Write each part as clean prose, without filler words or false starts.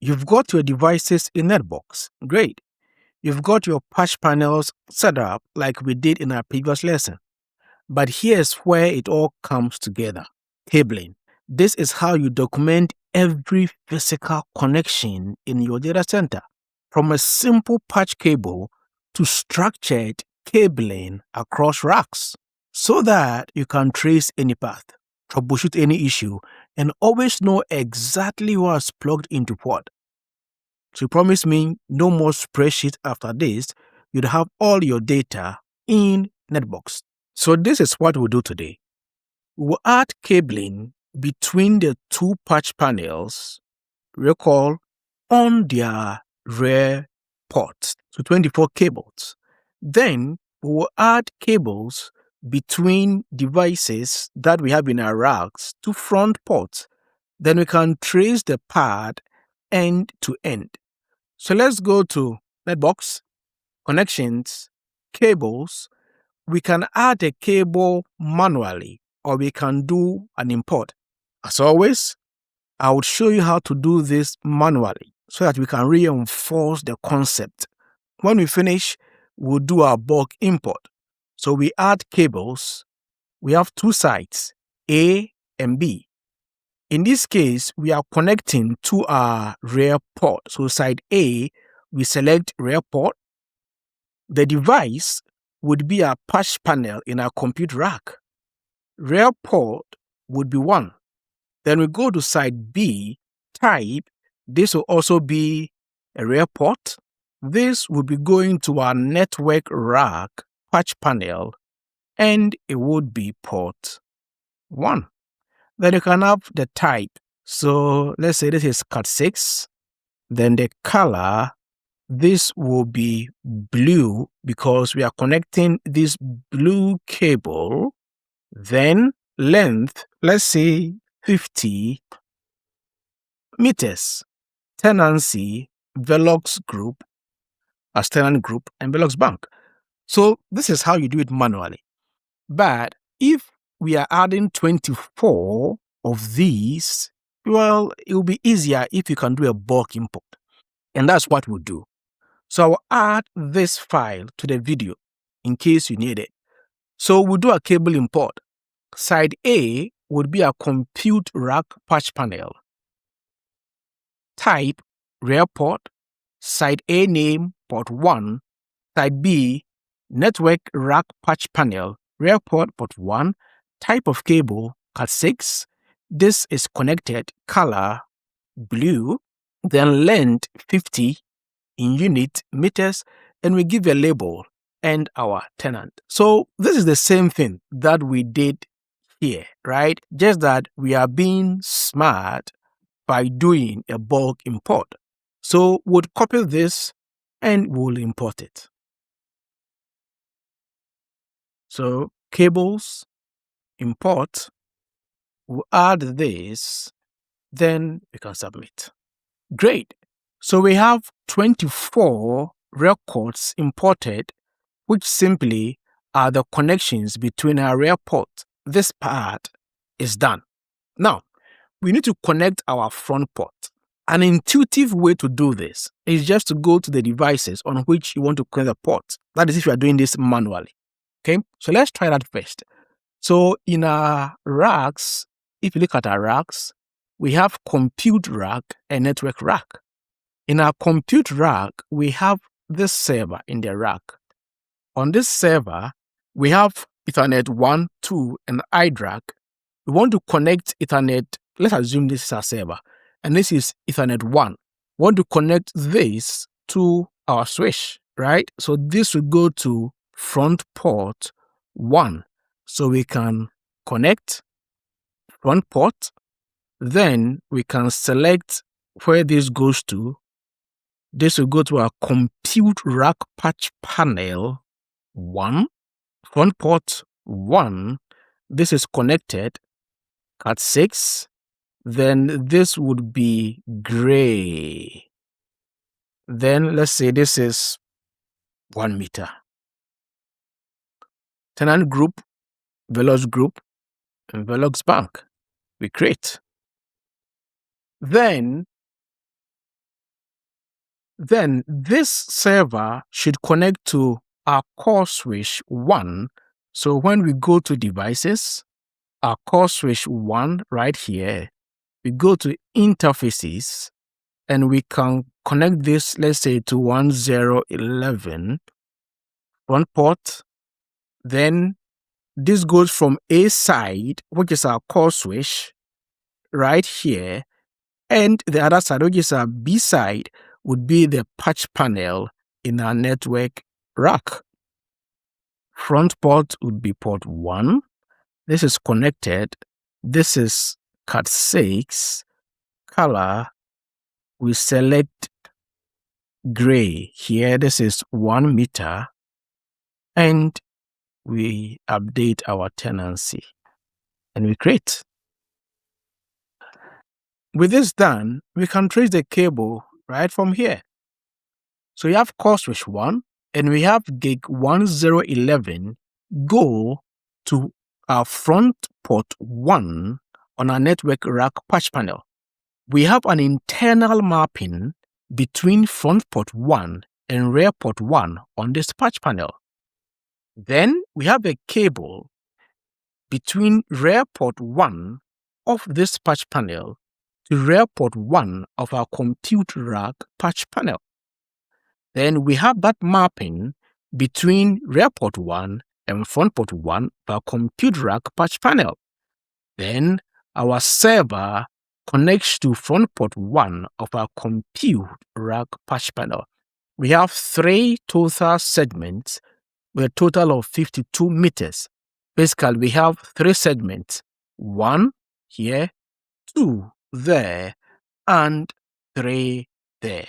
You've got your devices in NetBox. Great. You've got your patch panels set up like we did in our previous lesson. But here's where it all comes together. Cabling. This is how you document every physical connection in your data center, from a simple patch cable to structured cabling across racks, so that you can trace any path, troubleshoot any issue, and always know exactly what's plugged into what. So you promise me no more spreadsheet after this. You'd have all your data in NetBox. So this is what we'll do today. We'll add cabling between the two patch panels, recall, on their rear ports, so 24 cables. Then we will add cables between devices that we have in our racks to front ports. Then we can trace the path end to end. So let's go to NetBox, Connections, Cables. We can add a cable manually, or we can do an import. As always, I would show you how to do this manually so that we can reinforce the concept. When we finish, we'll do our bulk import. So we add cables. We have two sides, A and B. In this case, we are connecting to our rear port. So side A, we select rear port. The device would be a patch panel in our compute rack. Rear port would be 1. Then we go to side B, type. This will also be a rear port. This will be going to our network rack patch panel, and it would be port 1. Then you can have the type. So let's say this is Cat6. Then the color, this will be blue because we are connecting this blue cable. Then length, let's say 50 meters. Tenancy, Velox group, as tenant group, and Velox bank. So this is how you do it manually. But if we are adding 24 of these, well, it will be easier if you can do a bulk import. And that's what we'll do. So I'll add this file to the video in case you need it. So we'll do a cable import. Side A would be a compute rack patch panel. Type rear port, side A name port 1, side B network rack patch panel, rear port 1, type of cable Cat6. This is connected, color blue, then length 50 in unit meters, and we give a label and our tenant. So this is the same thing that we did here, right? Just that we are being smart by doing a bulk import. So we'll copy this and we'll import it. So cables, import, we'll add this, then we can submit. Great. So we have 24 records imported, which simply are the connections between our rear port. This part is done. Now, we need to connect our front port. An intuitive way to do this is just to go to the devices on which you want to connect the port. That is if you are doing this manually. Okay, so let's try that first. So in our racks, if you look at our racks, we have compute rack and network rack. In our compute rack, we have this server in the rack. On this server, we have Ethernet 1, 2, and iDRAC. We want to connect Ethernet. Let's assume this is our server, and this is Ethernet 1. We want to connect this to our switch, right? So this will go to front port 1. So we can connect front port. Then we can select where this goes to. This will go to our compute rack patch panel 1, front port 1. This is connected Cat6. Then this would be gray. Then let's say this is 1 meter. Tenant group, Velox group, and Velox bank. We create. Then Then this server should connect to our core switch 1. So when we go to devices, our core switch 1 right here, we go to interfaces, and we can connect this, let's say, to 1011 front port. Then this goes from A side, which is our core switch, right here, and the other side, which is our B side, would be the patch panel in our network rack. Front port would be port 1. This is connected. This is Cat 6. Color, we select gray. Here, this is 1 meter. And we update our tenancy. And we create. With this done, we can trace the cable right from here. So we have core switch 1, and we have gig 1011 go to our front port 1 on our network rack patch panel. We have an internal mapping between front port 1 and rear port 1 on this patch panel. Then we have a cable between rear port 1 of this patch panel to rear port 1 of our compute rack patch panel. Then we have that mapping between rear port 1 and front port 1 of our compute rack patch panel. Then our server connects to front port 1 of our compute rack patch panel. We have 3 total segments with a total of 52 meters. Basically, we have 3 segments, 1 here, 2 there, and 3 there.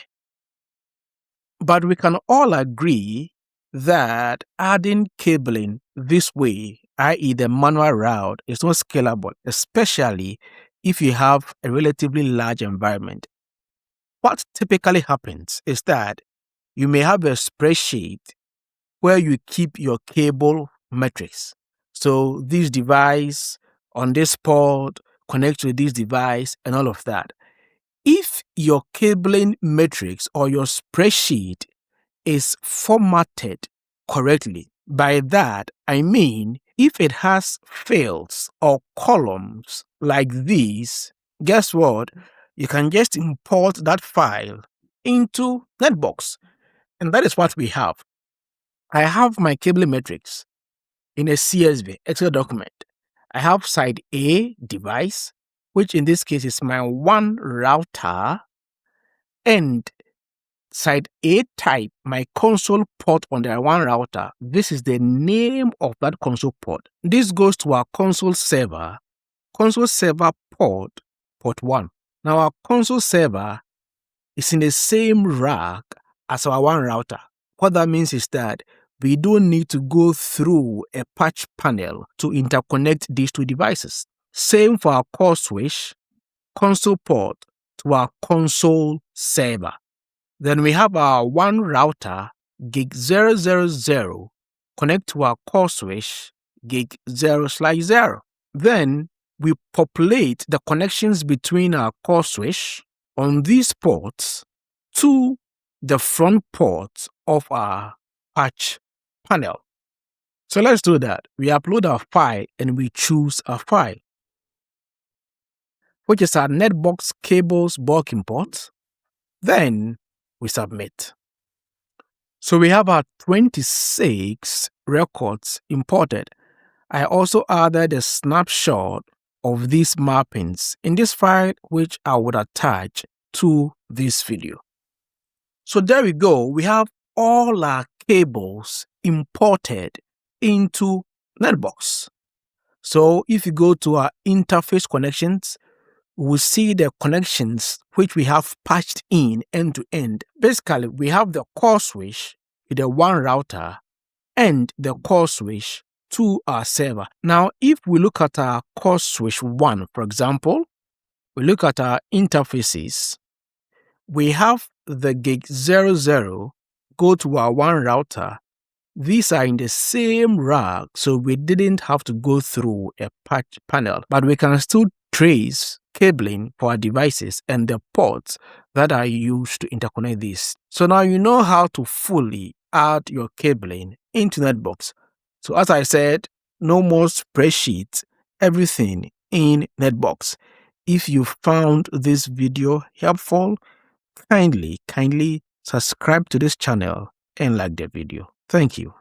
But we can all agree that adding cabling this way, i.e. the manual route, is not scalable, especially if you have a relatively large environment. What typically happens is that you may have a spreadsheet where you keep your cable metrics. So this device on this port connects to this device and all of that. If your cabling matrix or your spreadsheet is formatted correctly, by that I mean if it has fields or columns like these, guess what? You can just import that file into NetBox. And that is what we have. I have my cabling matrix in a CSV Excel document. I have side A device, which in this case is my 1 router, and side A type, my console port on the 1 router. This is the name of that console port. This goes to our console server port, port 1. Now our console server is in the same rack as our 1 router. What that means is that we don't need to go through a patch panel to interconnect these 2 devices. Same for our core switch, console port to our console server. Then we have our 1 router, gig 000, connect to our core switch, gig 0/0. Then we populate the connections between our core switch on these ports to the front ports of our patch panel. So let's do that. We upload our file and we choose a file, which is our NetBox cables bulk import. Then we submit. So we have our 26 records imported. I also added a snapshot of these mappings in this file, which I would attach to this video. So there we go. We have all our cables imported into NetBox. So if you go to our interface connections, we'll see the connections which we have patched in end to end. Basically, we have the core switch with the 1 router and the core switch to our server. Now, if we look at our core switch 1, for example, we look at our interfaces, we have the gig 00 go to our 1 router. These are in the same rack, so we didn't have to go through a patch panel, but we can still trace cabling for our devices and the ports that are used to interconnect these. So now you know how to fully add your cabling into NetBox. So as I said, no more spreadsheets, everything in NetBox. If you found this video helpful, kindly subscribe to this channel and like the video. Thank you.